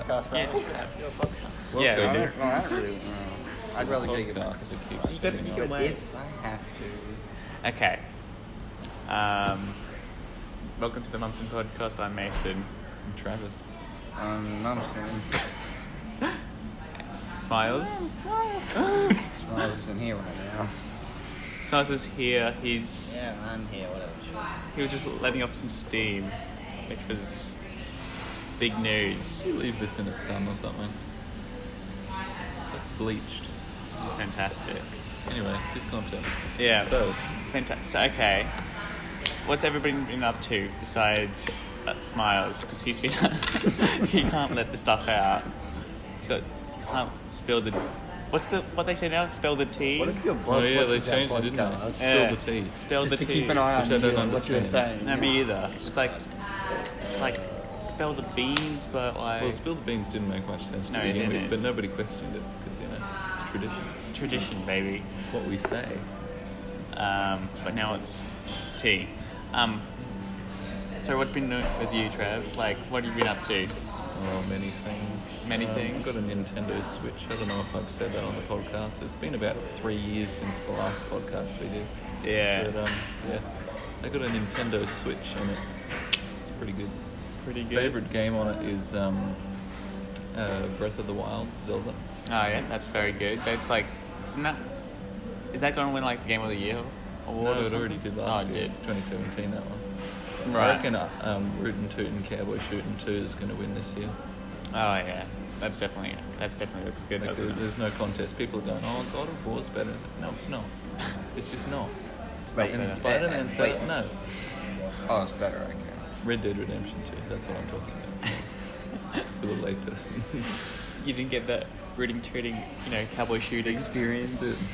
Podcast, right? Your podcast. Yeah, we do. I don't really know. I'd rather go get Podcast back. that keeps You turning can up. wait. If I have to. Okay. Welcome to the Mumson Podcast. I'm Mason. And Travis. Mumson. Smiles. Smiles isn't here right now. Smiles is here. Yeah, I'm here, whatever. He was just letting off some steam, which was big news. You leave this in the sun or something. It's like bleached. This is fantastic. Anyway, good content. Yeah. So, Fantastic. Okay. What's everybody been up to besides Smiles? Because he's been he can't let the stuff out. He can't spill the. What they say now? Spill the tea. What if your boss they watches that changed it, didn't they? podcast? Spill the tea. Spill Just the to tea. keep an eye on Which I don't you and what you're understand. saying. No, me either. It's like spill the beans, but like Well, spilled beans didn't make much sense to No, me it anyway, didn't. but nobody questioned it because, it's tradition. tradition, baby. It's what we say. But now it's tea. So what's been new with you, Trev? Like, what have you been up to? Oh, many things. Many things? I've got a Nintendo Switch. I don't know if I've said that on the podcast. It's been about 3 years since the last podcast we did. Yeah, But, yeah. I got a Nintendo Switch and it's pretty good. pretty good. Favorite game on it is Breath of the Wild, Zelda. Oh yeah, that's very good. But it's like, is that going to win like the Game of the Year award? No, or it something? already did Oh, last it year. did. It's 2017, that one. Right. I reckon Rootin' Tootin' Cowboy Shootin' 2 is going to win this year. Oh yeah, that's definitely looks good, Like, doesn't it? there's no contest. People are going, oh, God of War's better. It's like, no, it's not. It's just not. Wait, And better. Spider-Man's wait. better. No. Oh, it's better, okay. Red Dead Redemption 2, that's what I'm talking about. For the layperson. You didn't get that rooting, cowboy shooting Experience.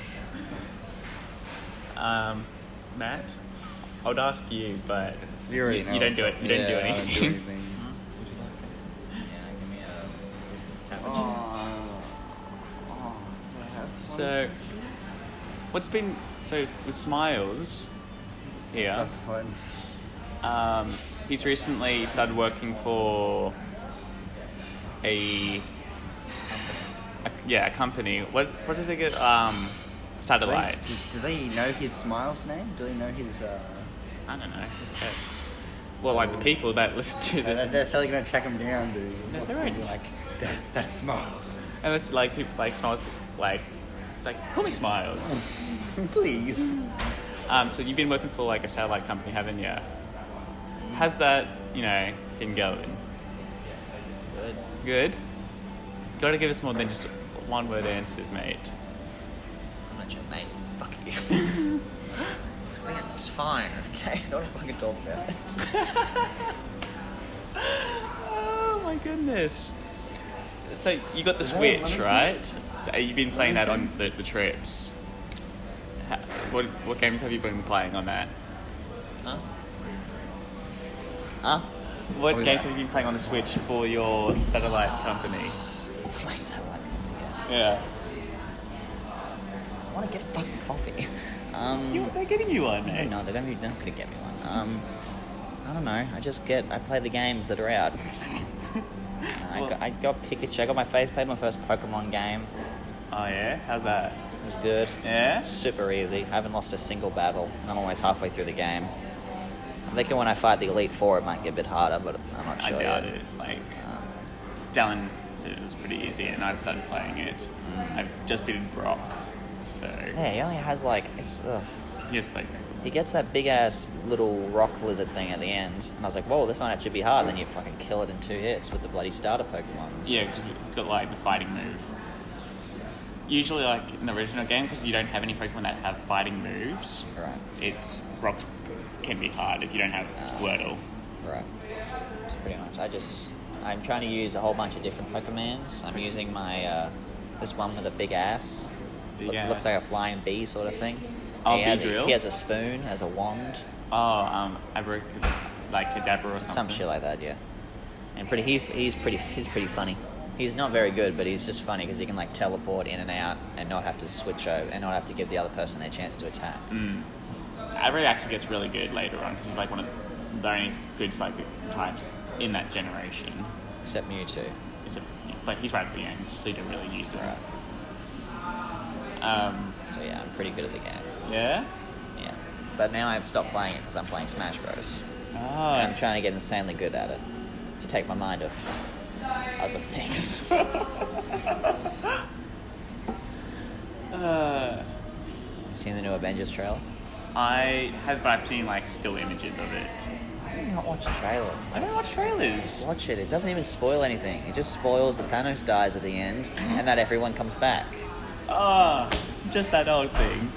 Matt, I would ask you, but You already you know don't do it. You don't do I don't anything. do anything. Would you like it? Yeah, give me a... Oh, I have So, with Smiles here, That's fun. he's recently started working for a company. What does it get? Satellite. Do they know his Smiles name? Do they know his... I don't know. Well, like the people that listen to the, They're totally going to track him down, dude. No, What's they gonna won't. be like, that's Smiles. and it's like people like Smiles, like it's like call me Smiles. Please. So you've been working for like a satellite company, haven't you? How's that, been going? Good. Good. Got to give us more than just one-word answers, mate. I'm not your mate. Fuck you. It's fine, okay? Don't fucking talk about it. Oh my goodness. So you got the Is that Switch, one of right? So you've been playing that on the trips. What games have you been playing on that? Huh? Huh? What Oh, games yeah. have you been playing on the Switch for your satellite company? For my satellite company, Yeah. I want to get a fucking coffee. They're getting you one, No, mate. no, they're not going to get me one. I don't know. I play the games that are out. I got Pikachu. I got my played my first Pokemon game. Oh yeah? How's that? It was good. Yeah? Super easy. I haven't lost a single battle. I'm always halfway through the game. I'm thinking when I fight the Elite Four, it might get a bit harder, but I'm not I sure doubt yet. it. Like, Dallin said it was pretty easy, and I've started playing it. I've just beaten Brock, so Yeah, he only has like yes, like he gets that big ass little rock lizard thing at the end, and I was like, whoa, this might actually be hard. Then you fucking kill it in 2 hits with the bloody starter Pokemon. yeah, 'cause it's got like the fighting move. Usually, like in the original game, because you don't have any Pokemon that have fighting moves, Right, it's Brock can be hard if you don't have Squirtle. right. So pretty much, I'm trying to use a whole bunch of different Pokemons. I'm using my this one with a big ass. Big ass. Looks like a flying bee sort of thing. Oh, he has Beedrill? he has a spoon as a wand. Oh, like Kadabra or something. Some shit like that, yeah. And he's pretty funny. He's not very good, but he's just funny because he can like teleport in and out and not have to switch over and not have to give the other person their chance to attack. Avery actually gets really good later on because he's like one of the only good psychic types in that generation. Except Mewtwo. but he's right at the end, so you don't really use it. Right. So yeah, I'm pretty good at the game. Yeah? Yeah. But now I've stopped playing it because I'm playing Smash Bros. Oh. And I'm trying to get insanely good at it to take my mind off other things. Seen the new Avengers trailer? I have, but I've seen like still images of it. I do not watch trailers. I don't watch trailers. Watch it. It doesn't even spoil anything. It just spoils that Thanos dies at the end and that everyone comes back. Oh, just that old thing.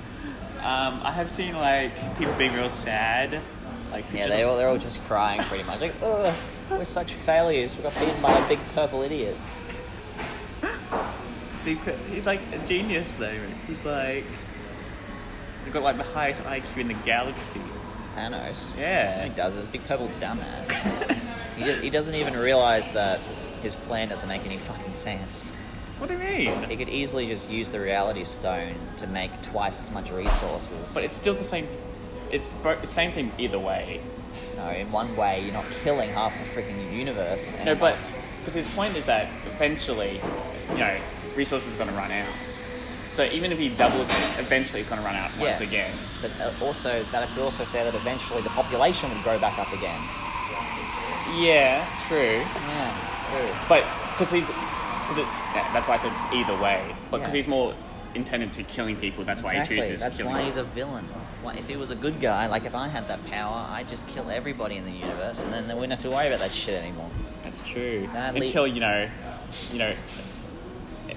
I have seen like people being real sad. Like Yeah, they're all just crying pretty much. Like, ugh, we're such failures. We got beaten by a big purple idiot. He's like a genius though. He's like, he's got like the highest IQ in the galaxy. Thanos. Yeah. He does. It's a big purple dumbass. he doesn't even realize that his plan doesn't make any fucking sense. What do you mean? He could easily just use the Reality Stone to make twice as much resources. But it's still the same. It's the same thing either way. No, in one way, you're not killing half the freaking universe. No, but because his point is that eventually, resources are going to run out. So even if he doubles it, eventually it's going to run out once again. But also, that could also say that eventually the population would grow back up again. Yeah, true. Yeah, true. But that's why I said it's either way. But because Yeah. he's more intended to killing people, that's why he chooses That's to kill why people. he's a villain. If he was a good guy, like if I had that power, I'd just kill everybody in the universe, and then we wouldn't have to worry about that shit anymore. That's true. Sadly- Until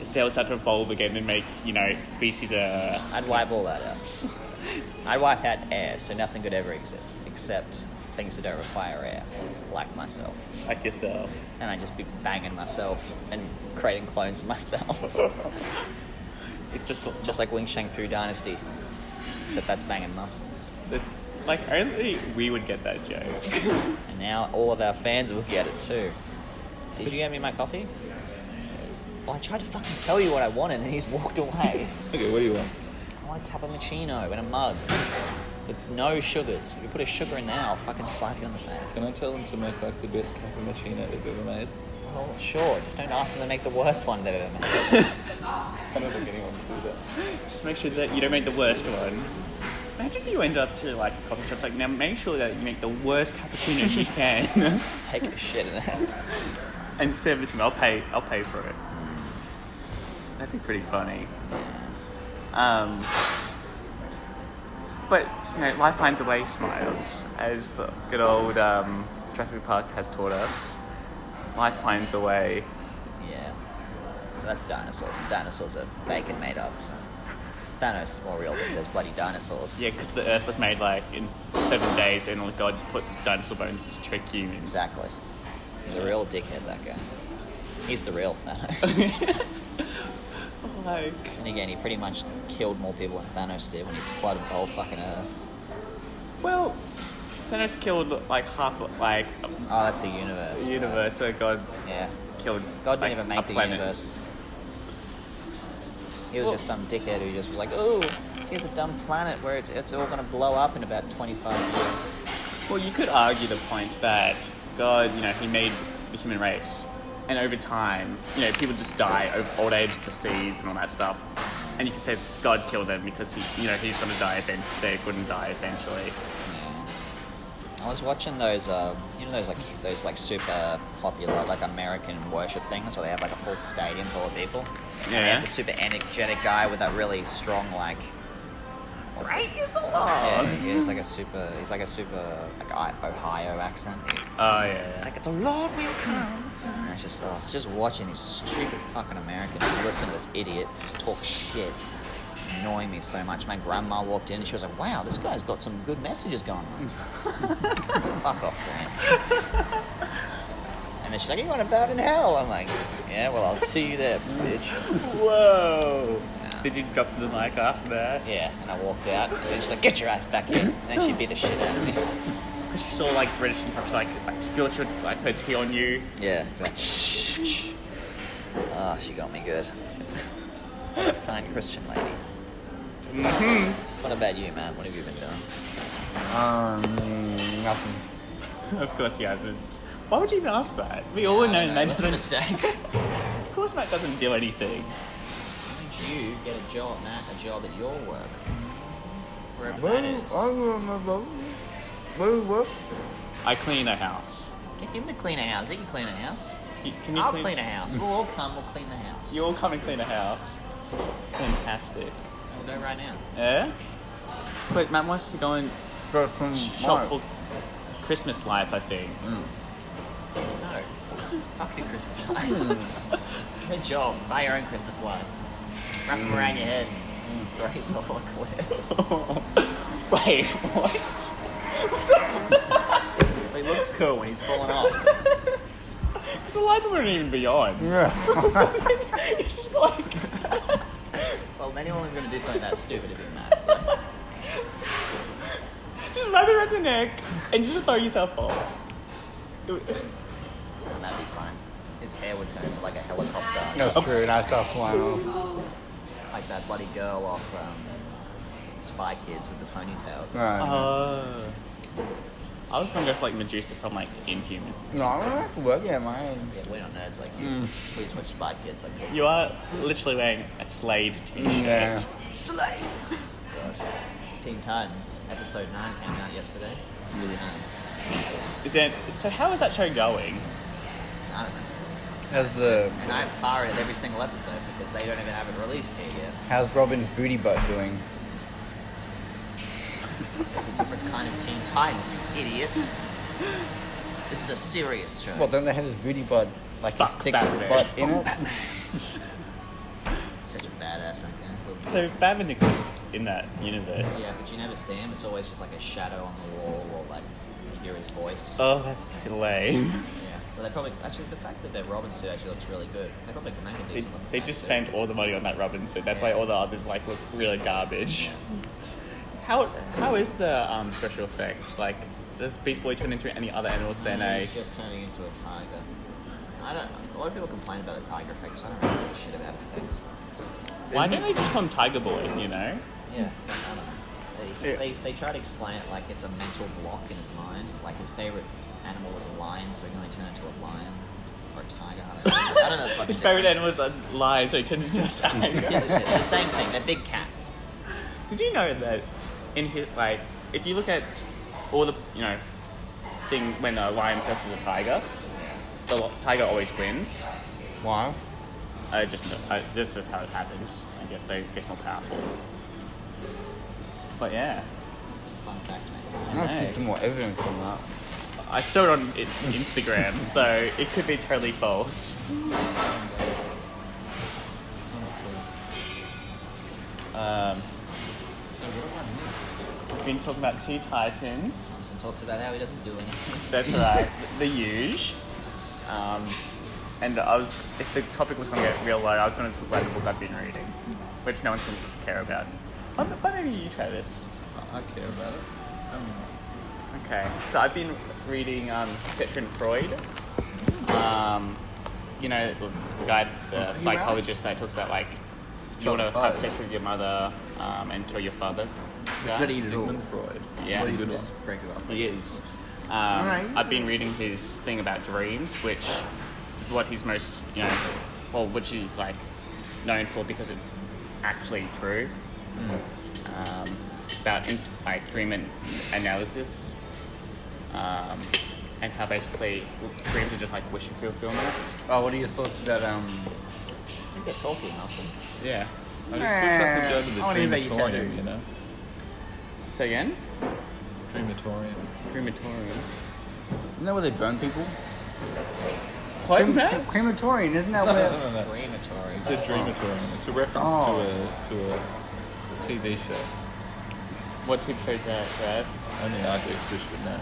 cells start to evolve again and make species. I'd wipe all that out. I'd wipe out air, so nothing could ever exist except things that don't require air, like myself. Like yourself. And I'd just be banging myself and creating clones of myself. It's Just like Wing Shang Fu Dynasty, except that's banging Mumsons. it's like only we would get that joke. And now all of our fans will get it too. Did you get me my coffee? Well, I tried to fucking tell you what I wanted and he's walked away. Okay, what do you want? I want a cappuccino in a mug with no sugars. If you put a sugar in there, I'll fucking slap you on the face. Can I tell them to make like the best cappuccino they've ever made? Well, sure. Just don't ask them to make the worst one they've ever made. I don't think anyone can do that. Just make sure that you don't make the worst one. Imagine if you end up to like a coffee shop, like now make sure that you make the worst cappuccino you can. Take a shit in it. And serve it to me. I'll pay for it. That'd be pretty funny. But life finds a way, Smiles, as the good old Jurassic Park has taught us. Life finds a way. Yeah. That's dinosaurs. And dinosaurs are bacon made up, so Thanos is more real than those bloody dinosaurs. Yeah, because the Earth was made like in 7 days, and the gods put dinosaur bones to trick humans. Exactly. He's a real dickhead, that guy. He's the real Thanos. Like, And again, he pretty much killed more people than Thanos did when he flooded the whole fucking Earth. well, Thanos killed like half, like Oh, that's the universe. the universe where God Yeah. killed. God like, didn't even a make the planet. universe. He was Well- just some dickhead who just was like, oh, here's a dumb planet where it's all going to blow up in about 25 years. Well, you could argue the point that God, he made the human race, and over time, people just die of old age, disease, and all that stuff. And you could say God killed them because he's going to die eventually. They couldn't die eventually. Yeah. I was watching those, those super popular like American worship things where they have like a full stadium full of people. And they Yeah. have the super energetic guy with that really strong like. Great is the Lord. Yeah, he's like a super Ohio accent. Oh It's yeah. like the Lord will come. And it's just watching these stupid fucking Americans listen to this idiot just talk shit, annoying me so much. My grandma walked in and she was like, "Wow, this guy's got some good messages going on." Fuck off, Grant. And then she's like, "You want to bow in hell?" I'm like, "Yeah, well, I'll see you there, bitch." Whoa. No. Did you drop the mic after that? Yeah, and I walked out. And she's like, "Get your ass back here!" And then she beat the shit out of me. She's all like British and stuff. She's like spilled like her tea on you. Yeah, exactly. Oh, she got me good. What a fine Christian lady. Mm-hmm. What about you, man? What have you been doing? Nothing. Of course he hasn't. Why would you even ask that? We all know Matt That's a doesn't... mistake. Of course Matt doesn't do anything. Why don't you get a job, Matt, a job at your work? Wherever that is. I clean a house. Get him to clean a house. He can clean a house. Can you I'll clean a house. We'll all come, we'll clean the house. You all come and clean a house. Fantastic. We'll go right now. Yeah? Wait, Matt wants to go and Got some shop for Christmas lights, I think. No. Fuck your Christmas lights. Good job. Buy your own Christmas lights. Wrap them around your head and throw yourself on a cliff. Wait, what? So he looks cool when he's falling off. Because the lights wouldn't even be on. Yeah. It's just like... Well, anyone was going to do something that stupid if it's Matt. So. Just wrap it around your neck and just throw yourself off. That'd be fun. His hair would turn into like a helicopter. That's true, and I start flying off. Like that bloody girl off Spy Kids with the ponytails. Right. I was going to go for like Medusa from like Inhumans. No, I don't have to work, yeah, man. Yeah, we're not nerds like you. We just went Spy Kids like you. You are literally wearing a Slade t-shirt. Yeah. Slay! God. Teen Titans, episode 9 came out yesterday. It's a good time. So how is that show going? I don't know. How's And I've pirated every single episode because they don't even have it released here yet. how's Robin's booty butt doing? It's a different kind of Teen Titans, you idiot. This is a serious show. Well, don't they have his booty butt, like his Fuck thick Batman. butt in it? Such a badass, that guy. So Batman exists in that universe. Yeah, but you never see him. It's always just like a shadow on the wall, or like you hear his voice. Oh, that's so lame. Yeah. Well, they probably actually the fact that their Robin suit actually looks really good. They probably can make a decent looking They bat just suit. spent all the money on that Robin suit. That's why all the others like look really garbage. How is the special effects? Like, does Beast Boy turn into any other animals than a? He's just turning into a tiger. A lot of people complain about the tiger effects. I don't really give a shit about effects. Why don't they just call him Tiger Boy? You know? Yeah, it's like, I don't know. They try to explain it like it's a mental block in his mind. Like his favorite animal was a lion, so he can only turn into a lion or a tiger. I don't know. The fucking His favorite difference. animal was a lion, so he turned into a tiger. Gives a shit. They're the same thing. They're big cats. Did you know that in his like, if you look at all the thing when a lion versus a tiger, the tiger always wins. Why? This is how it happens. I guess they get more powerful. But yeah, It's a fun fact, I mate. want to know. see some more evidence on that. I saw it on Instagram, so it could be totally false. So what have I missed? We've been talking about Teen Titans. Mumson talks about how he doesn't do anything. That's right, the huge. And if the topic was going to get real low, I was going to talk about a book I've been reading, which no one's going to care about. But maybe you try this. I care about it. Okay, so I've been reading Petra and Freud. The guy, the psychologist that talks about like you want to have sex with your mother and kill your father. It's got to eat it all. Sigmund Freud. Yeah. Really good one. Break it up. He is. Alright. I've been reading his thing about dreams, which is what he's most, which he's like known for because it's actually true. About dream analysis, and how basically dreams are just like wish fulfillment. Oh, what are your thoughts about I think they're talking, Mumson. Yeah. I just looked up to go to the I wanna hear about your Dreamatorium, tattoo. you know? Say again? Dreamatorium. Crematorium. Isn't that where they burn people? What, Matt? Crematorium, isn't that No, where... no, no. Crematory. It's a Dreamatorium. It's a reference to a TV show. What TV show is that, Brad? Only RJ Swish would know.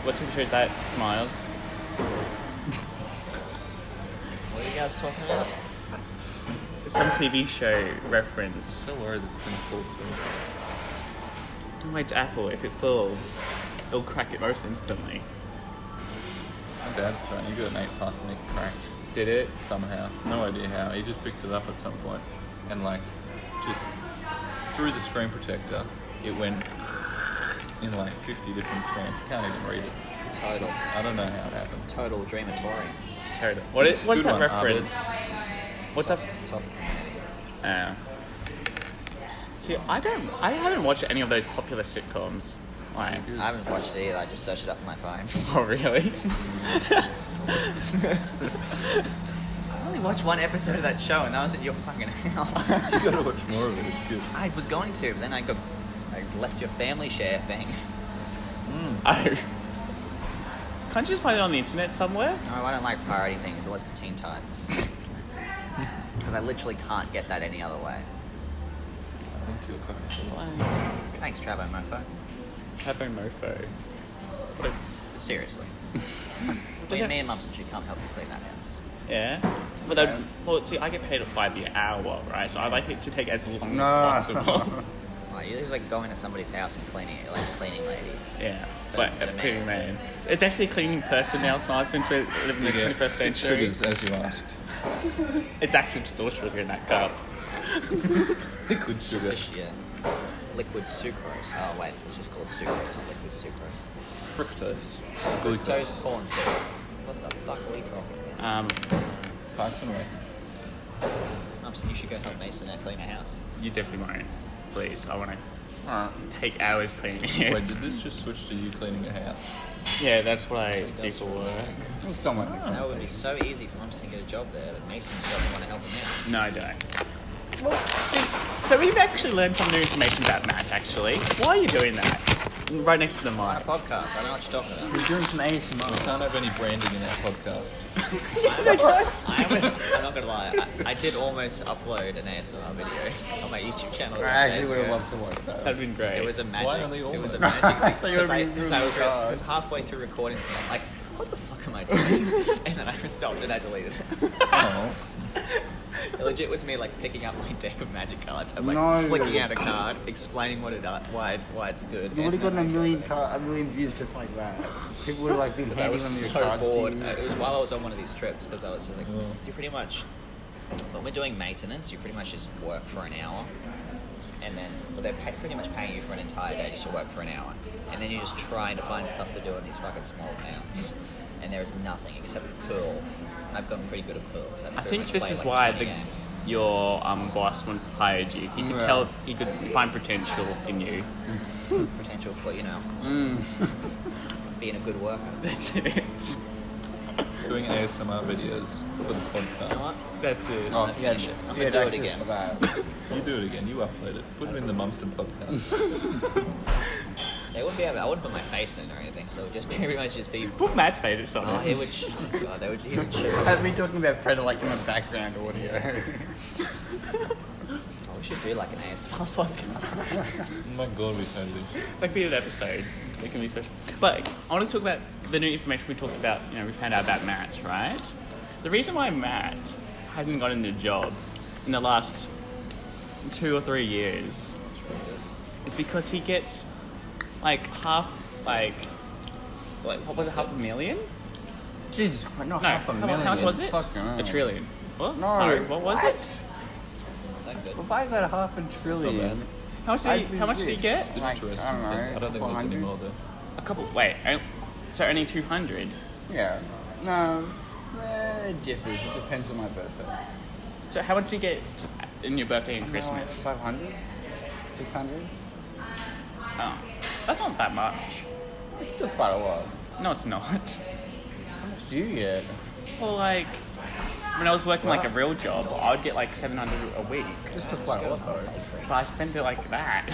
What TV show is that, Smiles? What are you guys talking about? Some TV show reference. Don't worry, this is going to fall through. Don't wait to Apple. If it falls, it'll crack it most instantly. My dad's phone, he got an 8 pass and it cracked. Did it? Somehow. No idea how. He just picked it up at some point and just through the screen protector, it went in 50 different strands. You can't even read it. Total. I don't know how it happened. Total dreamatorium. Terrible. What is Good that one, reference? What's that? Tough community. See, I haven't watched any of those popular sitcoms. Like, I haven't watched it either. I just searched it up on my phone. oh really? I only watched one episode of that show, and that was at your fucking house. You gotta watch more of it. It's good. I was going to, but then I left your family share thing. Oh. Can't you just find it on the internet somewhere? No, I don't like pirating things unless it's Teen Titans. Because I literally can't get that any other way. I think you're correct. Thanks, Travo Mofo. Tabo Mofo. What Seriously. me and Mumson should come help you clean that house. yeah. But well, see, I get paid by the hour, right? So I like it to take as long as possible. Like, it's like going to somebody's house and cleaning it, like a cleaning lady. Yeah, but a cleaning man. It's actually a cleaning person now, Smiles, since we live in the 21st century. Sugars, as you asked. It's actually just all sugar in that cup. Liquid sugar. Yeah. Liquid sucrose. Oh wait, it's just called sucrose, not liquid sucrose. Fructose. Fructose Glucose. corn syrup. What the fuck are we talking about? Parks and Rec. Mumson, you should go help Mason clean a house. You definitely won't. Please, I want to Alright. take hours cleaning it. Wait, did this just switch to you cleaning a house? Yeah, that's what I do for work. Someone. That would be so easy for Mumson to get a job there, but Mason doesn't want to help him out. No, I don't. Well, see, so we've actually learned some new information about Matt, actually. Why are you doing that? Right next to the My mic. podcast, I know what you're talking about. We're doing some We ASMR. can't have any branding in our podcast. I'm not gonna lie, I did almost upload an ASMR video on my YouTube channel. I actually would have loved to watch that. That'd been great. It was a magic. Why only It was a almost? magic. So you would've been Because really I was hard. halfway through recording, and I'm like, what the fuck am I doing? And then I stopped and I deleted it. Oh. It legit was me like picking up my deck of magic cards and like No. flicking out a card, explaining what it why it's good. You would have gotten a million views just like that. People would have like been Because I handing was them your so cards bored. to you. It was while I was on one of these trips because I was just like, Yeah. you pretty much, when we're doing maintenance, you pretty much just work for an hour, and then they're pretty much paying you for an entire day just to work for an hour, and then you're just trying to find stuff to do in these fucking small towns, and there is nothing except pool. I've gotten pretty good at pool. I think this is why your boss, when hired you, he could tell he could find potential in you. potential for being a good worker. That's it. Doing ASMR videos for the podcast. You know what? That's it. Oh, if you had, Finish it. I'm if you gonna had do it access again. to that. You do it again. You upload it. Put it in the Mumson Podcast. They wouldn't be able. I wouldn't put my face in or anything, so it would just pretty much just be. Put Matt's face on Oh, it. he would. God, he would show. Had me talking about Predator like in the background audio. Oh, we should do like an ASMR podcast. Oh my god, we totally should. Like be an episode. It can be special. But I want to talk about the new information we talked about. You know, we found out about Matt, right? The reason why Matt hasn't gotten a job in the last 2 or 3 years is because he gets like what was it, $500,000? Jesus Christ, not No, half a million. how much was it? Fucking hell. $1 trillion. What? No. Sorry, what was it? Is that good? If I got $500 bad. billion, How much did he get? Like, Interesting. I don't know. I don't think there's any 400? more though. A couple. Wait, so only 200. Yeah. No. It differs. It depends on my birthday. So how much did you get in your birthday and Christmas? 500? 600? Oh, that's not that much. It's still quite a lot. No, it's not. How much do you get? Well, like when I was working like a real job, I'd get like 700 a week. It's still quite a lot though. But I spent it like that.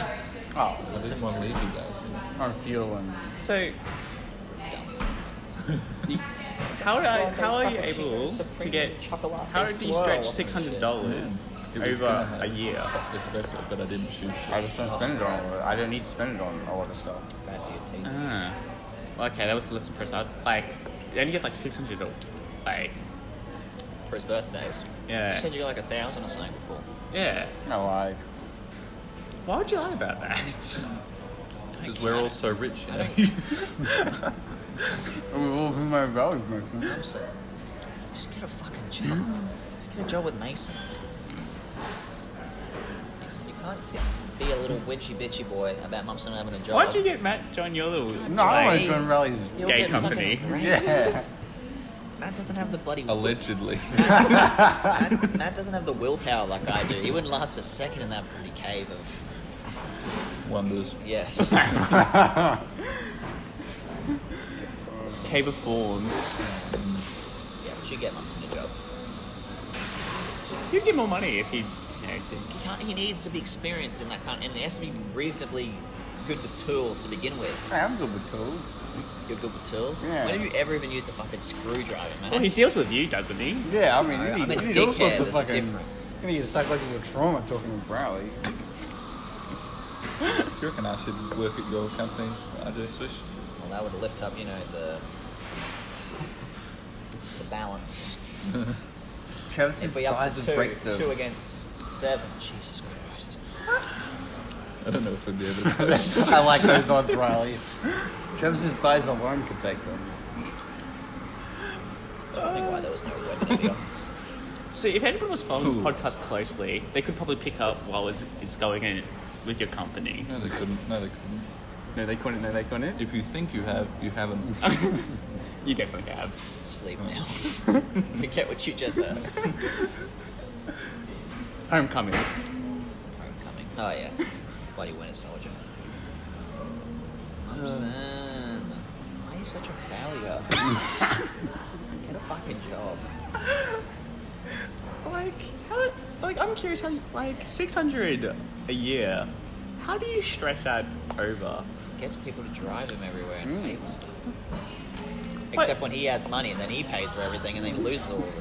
Oh, Well, there's one leave you guys. on fuel and... So, how are you able to get? How did you stretch $600 It was over gonna have a year? espresso, but I didn't choose to. I just don't spend it on all of it. I don't need to spend it on a lot of stuff. Bad for your teeth. Ah, well, okay, that was less impressive. Like, it only gets like 600. Like, For his birthdays. yeah, You said you got like 1,000 or something before. yeah. No, I... Why would you lie about that? Because we're all so rich, you know. We've all been my values, my friend. Mumson, just get a fucking job. Just get a job with Mason. You can't be a little witchy bitchy boy about Mumson not having a job. Why'd you get Matt join your little No, I want to join Reilly's. You'll gay get company? fucking raped. Yeah. Matt doesn't have the bloody... Allegedly. Matt doesn't have the willpower like I do. He wouldn't last a second in that bloody cave of... Wonders. Yes. Cave of Thorns. Yeah, but you get Mumson a job. You'd get more money if he, just... He needs to be experienced in that kind, and he has to be reasonably good with tools to begin with. Hey, I'm good with tools. You're good with tools? Yeah. When have you ever even used a fucking screwdriver, man? Well, he deals with you, doesn't he? Yeah, I mean, No, you I'm need, a you need all dickhead, sorts of there's a fucking... difference. You need a psychological trauma talking to Reilly. Do you reckon I should work at your company, RJ Swish? Well, that would lift up, the balance. Travis's If we up thighs to would break two the... against 7, Jesus Christ. I don't know if I'd be able to. I like those odds, Reilly. Travis's thighs alone could take them. I think why there was no wedding, to be honest. So if anyone was following this Ooh. podcast closely, they could probably pick up while it's going in with your company. No, they couldn't. No, they couldn't. No, they couldn't. No, they couldn't. If you think you have, you haven't. You definitely have. Sleep now. Forget what you just said. Homecoming. Homecoming. Oh, yeah. Bloody Winter Soldier. Mumson. Why are you such a failure? Get a fucking job. I'm curious how, 600 a year, how do you stretch that over? Gets people to drive him everywhere and pays. Except when he has money and then he pays for everything and then he loses all of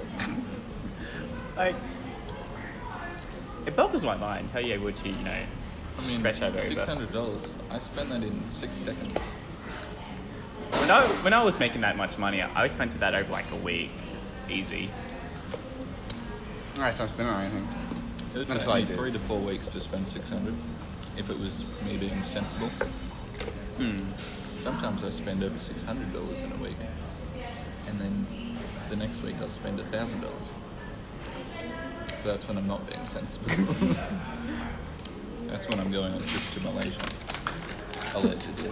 it. It boggles my mind how you're able to, I mean, stretch that over. $600. I spent that in 6 seconds. When I was making that much money, I spent that over like a week, easy. I don't spend on anything. It would That's take what I me do. 3 to 4 weeks to spend 600 if it was me being sensible. Sometimes I spend over $600 in a week, and then the next week I'll spend $1,000. That's when I'm not being sensible. That's when I'm going on trips to Malaysia. Allegedly.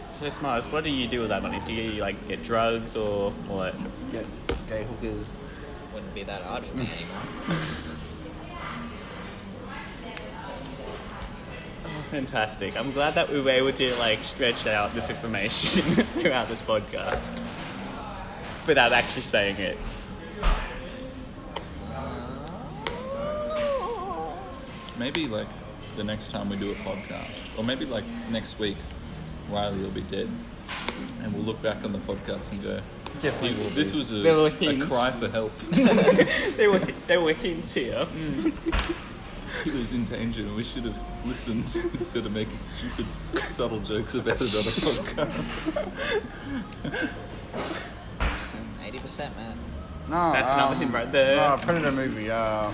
So Smiles, what do you do with that money? Do you get drugs or what? Get gay hookers. Wouldn't be that hard for me anymore. Fantastic. I'm glad that we were able to stretch out this information throughout this podcast without actually saying it. Maybe the next time we do a podcast, or maybe next week, Reilly will be dead, and we'll look back on the podcast and go, Definitely will this be. was There were a hints. cry for help. There were hints here. He was in danger, and we should have listened instead of making stupid, subtle jokes about it on a podcast. 80%, man. No, That's another hint right there. No, Predator movie. Yeah,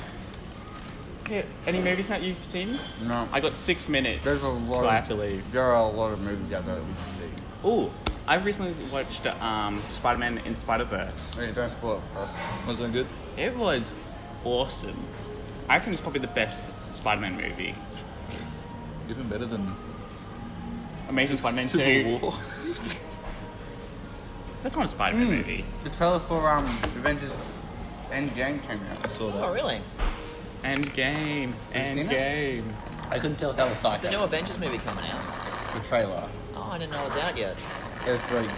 any movies, Matt, you've seen? No. I got 6 minutes There's a lot till I of, have to leave. There are a lot of movies out there that we should see. Ooh, I've recently watched Spider-Man in Spider-Verse. Hey, don't spoil it for us. Was that good? It was awesome. I think it's probably the best Spider-Man movie. Even better than Amazing Spider-Man 2. Civil War. That's not a Spider-Man movie. The trailer for Avengers Endgame came I out. saw that. Oh, really? Endgame. Have you seen Endgame. I couldn't tell if that was Is the new psycho. Avengers movie coming out? The trailer. Oh, I didn't know it was out yet. It was great.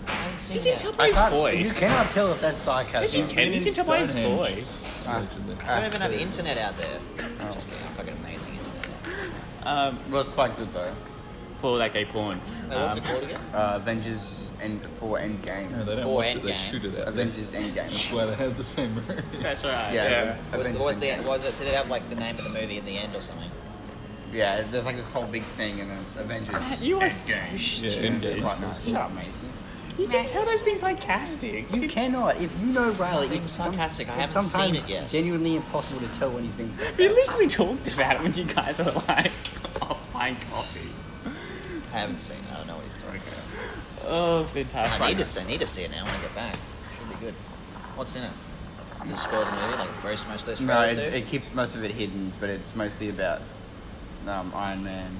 I haven't seen You it can yet. tell by his voice. You cannot tell if that's Yes, sarcasm. you can. You can tell by his Stonehenge. voice. Allegedly. I don't even have internet out there. Just kidding, fucking amazing internet. It was quite good though. For that gay porn. Wait, what's it called again? Avengers for No, Endgame. they don't For watch it, they Endgame. shoot it out. Avengers That's Endgame. why they have the same movie. That's right. Yeah. Did it have the name of the movie in the end or something? Yeah, there's this whole big thing and it's Avengers. You are Endgame. so Yeah, stupid. Endgame. It's quite nice. Shut up, Mason. You can tell that's being sarcastic. You cannot. If you know Reilly, Being it's sarcastic. I it's haven't seen sometimes it yet. genuinely impossible to tell when he's being We sarcastic. literally talked about it when you guys were buying coffee. I haven't seen it. I don't know what he's talking about. Oh, fantastic. I need to see it now when I get back. Should be good. What's in it? Does it spoil the movie? Like most of those No, trailers do? it keeps most of it hidden, but it's mostly about Iron Man.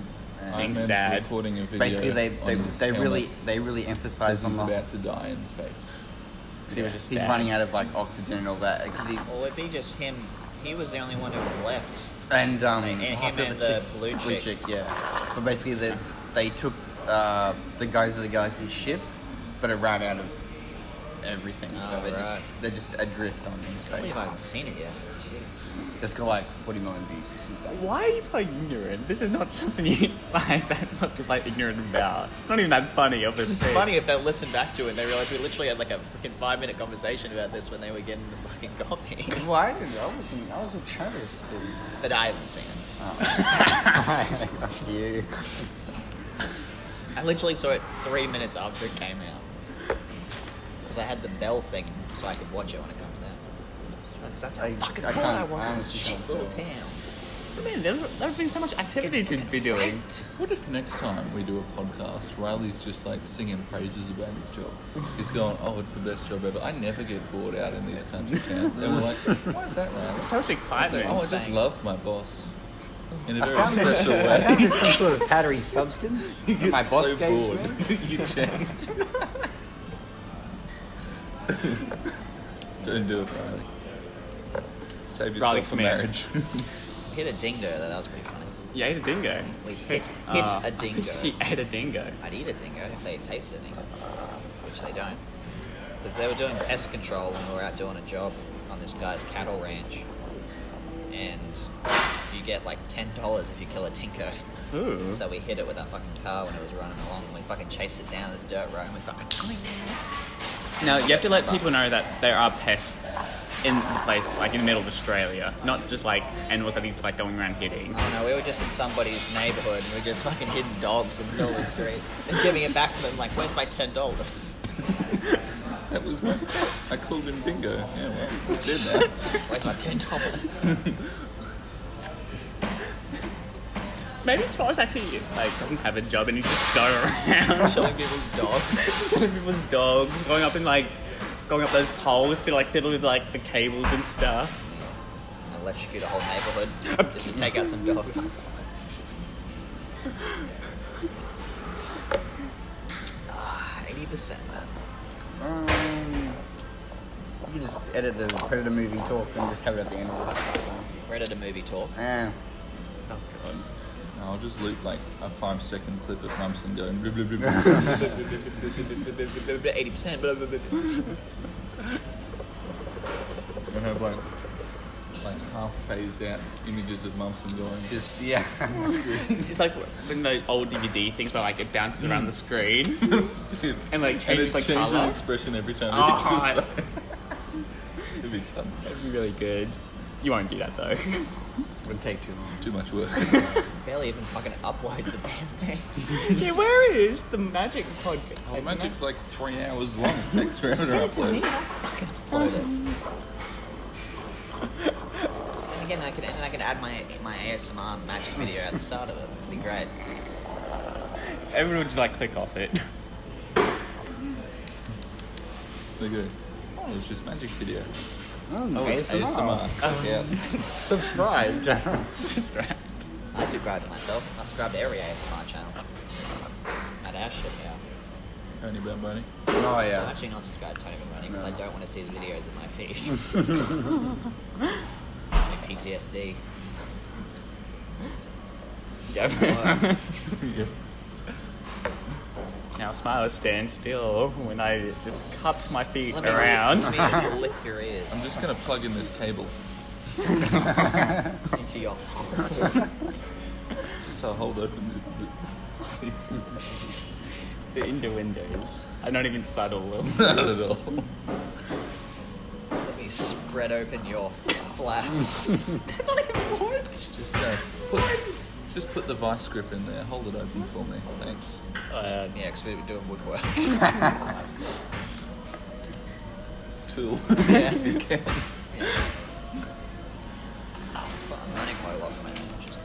And Being Man's sad. recording a video basically, on his they helmet really emphasize because on he's the. about to die in space. He was just He's stabbed. running out of like oxygen and all that. 'Cause Well, it'd be just him. He was the only one who was left. and him half of and the the chicks- blue chick. yeah. But basically, they took the Guardians of the Galaxy ship, but it ran out of everything, so Oh, right. they're just adrift on in I can't space. believe I haven't seen it yet. Jeez. It's got like 40 million views. Since that. Why are you playing ignorant? This is not something you like that much to play ignorant about. It's not even that funny, obviously. It's funny if they listen back to it and they realize we literally had like a freaking 5-minute conversation about this when they were getting the fucking copy. Why didn't I was with Travis, dude. But I haven't seen it. Fuck you. I literally saw it 3 minutes after it came out. Because I had the bell thing so I could watch it when it comes out. That's how fucking bored I was in this shit little town. Man, there's been so much activity to be doing. What if next time we do a podcast, Reilly's just like singing praises about his job? He's going, "Oh, it's the best job ever. I never get bored out in these country towns." And we're like, "Why is that, Reilly?" So much He's excitement. like, "Oh, I just love my boss in a very found it- special I way." found it's some sort of powdery substance. My boss so gave bored. me. You change. Don't do it, Reilly. Save Reilly yourself for Smith. marriage. Hit a dingo though, that was pretty funny. You ate a dingo. We hit a dingo. You ate a dingo. I'd eat a dingo if they tasted any, which they don't. Because they were doing pest control when we were out doing a job on this guy's cattle ranch. And you get like $10 if you kill a dingo. Ooh. So we hit it with our fucking car when it was running along, and we fucking chased it down this dirt road, and we fucking... Now, you have to let people know that there are pests in the place, like in the middle of Australia, not just like animals that he's like going around hitting. Oh no, we were just in somebody's neighborhood, and we were just fucking hitting dogs in the middle of the street and giving it back to them like, where's my $10? That was my... I called him Bingo. Yeah, well, we did that. Where's my $10? Maybe Swish actually like doesn't have a job and he's just going around Killing people's dogs. killing people's dogs, going up those poles to like fiddle with like the cables and stuff. And electrocute a whole neighborhood just to take out some dogs. 80%, man. You can just edit the Predator movie talk and just have it at the end of this. Predator movie talk. Yeah. Oh god. No, I'll just loop like a 5-second clip of Mumson going... Blah, blah, blah, blah. 80%. Blah, blah, blah. I have like half phased out images of Mumson going... Just, yeah. It's like when the old DVD things where like it bounces around the screen and like changes like changes colour. expression every time Oh, it hits the side. It'd be fun. That'd be really good. You won't do that though. Would take too long. Too much work. Barely even fucking uploads the damn things. Yeah, where is the Magic podcast? Oh, Magic's like 3 hours long. It takes forever to Send it to me. upload. I'll fucking upload it. And again, I can add my ASMR magic video at the start of it. It'd be great. Everyone would just like click off it. They go, oh, it's just Magic video. Oh, It's ASMR. Yeah. Subscribe. Just right. I subscribe to myself. I subscribe to every ASMR channel. I'd ash shit out. Tony Bamboni. Oh, I'm yeah. actually not subscribed to Tony Running because I don't want to see his videos in my feed. Gives me PTSD. Yeah. Yep. Now Smiler stands still when I just cup my feet Let me around. Let me lick your ears I'm just going to plug in this cable into your. just to hold open the The innuendos. I'm not even subtle. Not at all. Let me spread open your flaps. That's not even what. Just put the vice grip in there. Hold it open for me. Thanks. Yeah, because we were doing woodwork. It's a tool. Yeah. It counts. Yeah. But I'm learning quite a lot from it. Which is...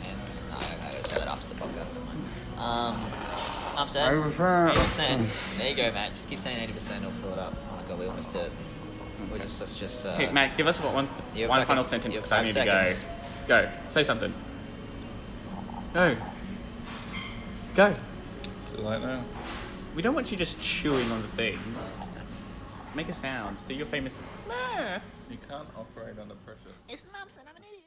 And I gotta say that after the podcast. Never mind. Mumson. 80%. There you go, Matt. Just keep saying 80%. It'll fill it up. Oh my god, we almost did. Let's just. Okay, Matt, give us one final sentence because I need to go. Go. Say something. Go. Go. So like now. We don't want you just chewing on the thing. Just make a sound. Do your famous. You can't operate under pressure. It's Mumson. I'm an idiot.